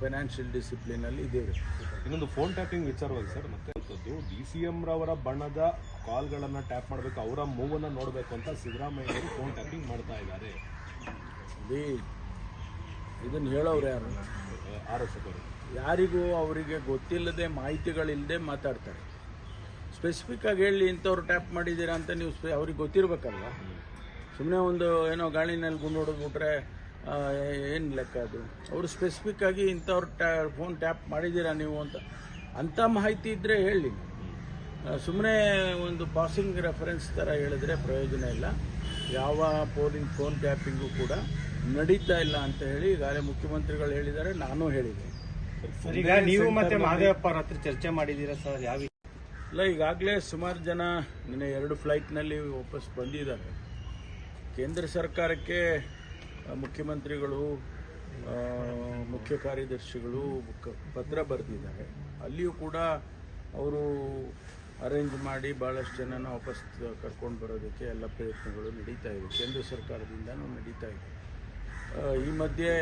Financial discipline ಅಲ್ಲಿ ಇದ್ದೇವೆ. ಇನ್ನೊಂದು ಫೋನ್ ಟ್ಯಾಪಿಂಗ್ ವಿಚಾರವಾಗಿ ಸರ್, ಮತ್ತೆ DCM ರವರ ಬಣ್ಣದ ಕಾಲ್ಗಳನ್ನು ಟ್ಯಾಪ್ ಮಾಡಬೇಕು, ಅವರ ಮೂವನ್ನ ನೋಡಬೇಕು ಅಂತ ಸಿದ್ದರಾಮಯ್ಯ ಅವರು ಫೋನ್ ಟ್ಯಾಪಿಂಗ್ ಮಾಡ್ತಾ ಇದ್ದಾರೆ. ಇದನ್ನು ಹೇಳೋರು ಯಾರು? ಆರೋಪಗಳು ಯಾರಿಗೂ ಅವರಿಗೆ ಗೊತ್ತಿಲ್ಲದೆ ಮಾಹಿತಿಗಳಿಲ್ಲದೆ ಮಾತಾಡ್ತಾರೆ. ಸ್ಪೆಸಿಫಿಕ್ ಆಗಿ ಹೇಳಿ ಇಂಥವ್ರು ಟ್ಯಾಪ್ ಮಾಡಿದ್ದೀರಾ ಅಂತ ನೀವು ಅವ್ರಿಗೆ ಗೊತ್ತಿರಬೇಕಲ್ವ. ಸುಮ್ಮನೆ ಒಂದು ಏನೋ ಗಾಳಿನಲ್ಲಿ ಗುಂಡು ಹೊಡೆದ್ಬಿಟ್ರೆ ಏನು ಲೆಕ್ಕ ಅದು? ಅವರು ಸ್ಪೆಸಿಫಿಕ್ ಆಗಿ ಇಂಥವ್ರು ಫೋನ್ ಟ್ಯಾಪ್ ಮಾಡಿದ್ದೀರಾ ನೀವು ಅಂಥ ಮಾಹಿತಿ ಇದ್ದರೆ ಹೇಳಿ. ಸುಮ್ಮನೆ ಒಂದು ಪಾಸಿಂಗ್ ರೆಫರೆನ್ಸ್ ಥರ ಹೇಳಿದ್ರೆ ಪ್ರಯೋಜನ ಇಲ್ಲ. ಯಾವ ಫೋನ್ ಟ್ಯಾಪಿಂಗು ಕೂಡ ನಡೀತಾ ಇಲ್ಲ ಅಂತ ಹೇಳಿ ಈಗಾಗಲೇ ಮುಖ್ಯಮಂತ್ರಿಗಳು ಹೇಳಿದ್ದಾರೆ, ನಾನು ಹೇಳಿದೆ. ಈಗ ನೀವು ಮತ್ತೆ ಮಹದೇವಪ್ಪ ಹತ್ರ ಚರ್ಚೆ ಮಾಡಿದ್ದೀರಾ ಸರ್? ಯಾವ ಇಲ್ಲ, ಈಗಾಗಲೇ ಸುಮಾರು ಜನ ನಿನ್ನೆ 2 ಫ್ಲೈಟ್ನಲ್ಲಿ ವಾಪಸ್ ಬಂದಿದ್ದಾರೆ. ಕೇಂದ್ರ ಸರ್ಕಾರಕ್ಕೆ ಮುಖ್ಯಮಂತ್ರಿಗಳು, ಮುಖ್ಯ ಕಾರ್ಯದರ್ಶಿಗಳು ಪತ್ರ ಬರೆದಿದ್ದಾರೆ. ಅಲ್ಲಿಯೂ ಕೂಡ ಅವರು ಅರೇಂಜ್ ಮಾಡಿ ಭಾಳಷ್ಟು ಜನನ ವಾಪಸ್ ಕರ್ಕೊಂಡು ಬರೋದಕ್ಕೆ ಎಲ್ಲ ಪ್ರಯತ್ನಗಳು ನಡೀತಾ ಇವೆ. ಕೇಂದ್ರ ಸರ್ಕಾರದಿಂದನೂ ನಡೀತಾ ಇದೆ. ಈ ಮಧ್ಯೆ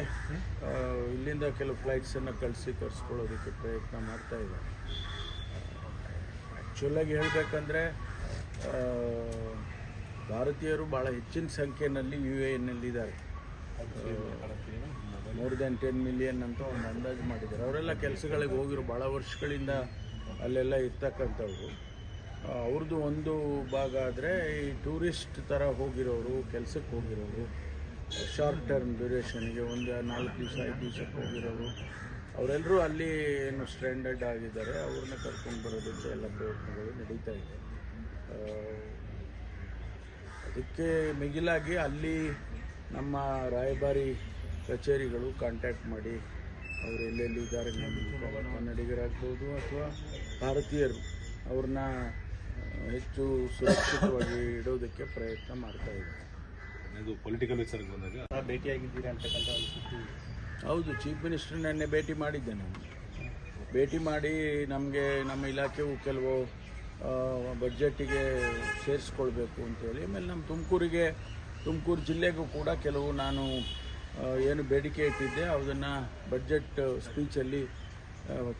ಇಲ್ಲಿಂದ ಕೆಲವು ಫ್ಲೈಟ್ಸನ್ನು ಕರೆಸ್ಕೊಳ್ಳೋದಕ್ಕೆ ಪ್ರಯತ್ನ ಮಾಡ್ತಾ ಇದ್ದಾರೆ. ಆ್ಯಕ್ಚುಲಾಗಿ ಹೇಳಬೇಕಂದ್ರೆ ಭಾರತೀಯರು ಭಾಳ ಹೆಚ್ಚಿನ ಸಂಖ್ಯೆಯಲ್ಲಿ UAEನಲ್ಲಿದ್ದಾರೆ. ಮೋರ್ ದೆನ್ 10 ಮಿಲಿಯನ್ ಅಂತ ಒಂದು ಅಂದಾಜು ಮಾಡಿದ್ದಾರೆ. ಅವರೆಲ್ಲ ಕೆಲಸಗಳಿಗೆ ಹೋಗಿರೋ ಭಾಳ ವರ್ಷಗಳಿಂದ ಅಲ್ಲೆಲ್ಲ ಇರ್ತಕ್ಕಂಥವ್ರು. ಅವ್ರದ್ದು ಒಂದು ಭಾಗ ಆದರೆ ಈ ಟೂರಿಸ್ಟ್ ಥರ ಹೋಗಿರೋರು, ಕೆಲಸಕ್ಕೆ ಹೋಗಿರೋರು, ಶಾರ್ಟ್ ಟರ್ಮ್ ಡ್ಯೂರೇಷನ್ಗೆ ಒಂದು 4 ದಿವಸ 5 ದಿವಸಕ್ಕೆ ಹೋಗಿರೋರು, ಅವರೆಲ್ಲರೂ ಅಲ್ಲಿ ಏನು ಸ್ಟ್ಯಾಂಡರ್ಡ್ ಆಗಿದ್ದಾರೆ. ಅವ್ರನ್ನ ಕರ್ಕೊಂಡು ಬರೋದಕ್ಕೆ ಎಲ್ಲ ಪ್ರಯತ್ನಗಳು ನಡೀತಾ ಇದೆ. ಅದಕ್ಕೆ ಮಿಗಿಲಾಗಿ ಅಲ್ಲಿ ನಮ್ಮ ರಾಯಭಾರಿ ಕಚೇರಿಗಳು ಕಾಂಟ್ಯಾಕ್ಟ್ ಮಾಡಿ ಅವರು ಎಲ್ಲೆಲ್ಲಿದ್ದಾರೆ, ಕನ್ನಡಿಗರಾಗ್ಬೋದು ಅಥವಾ ಭಾರತೀಯರು, ಅವ್ರನ್ನ ಹೆಚ್ಚು ಸುರಕ್ಷಿತವಾಗಿ ಇಡೋದಕ್ಕೆ ಪ್ರಯತ್ನ ಮಾಡ್ತಾ ಇದ್ದಾರೆ. ಇದು ಪೊಲಿಟಿಕಲ್ ವಿಚಾರಕ್ಕೆ ಬಂದಾಗ ಭೇಟಿಯಾಗಿದ್ದೀರಾ ಅಂತಕ್ಕಂಥ ಒಂದು ಸುದ್ದಿ. ಹೌದು, ಚೀಫ್ ಮಿನಿಸ್ಟರ್ ನೆನ್ನೆ ಭೇಟಿ ಮಾಡಿದ್ದೆ ನಾನು. ಭೇಟಿ ಮಾಡಿ ನಮಗೆ ನಮ್ಮ ಇಲಾಖೆಯು ಕೆಲವು ಬಡ್ಜೆಟ್ಟಿಗೆ ಸೇರಿಸ್ಕೊಳ್ಬೇಕು ಅಂತೇಳಿ, ಆಮೇಲೆ ನಮ್ಮ ತುಮಕೂರು ಜಿಲ್ಲೆಗೂ ಕೂಡ ಕೆಲವು ನಾನು ಏನು ಬೇಡಿಕೆ ಇಟ್ಟಿದ್ದೆ ಅದನ್ನು ಬಡ್ಜೆಟ್ ಸ್ಪೀಚಲ್ಲಿ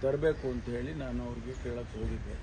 ತರಬೇಕು ಅಂತ ಹೇಳಿ ನಾನು ಅವ್ರಿಗೆ ಕೇಳಕ್ಕೆ ಹೋಗಿದ್ದೆ.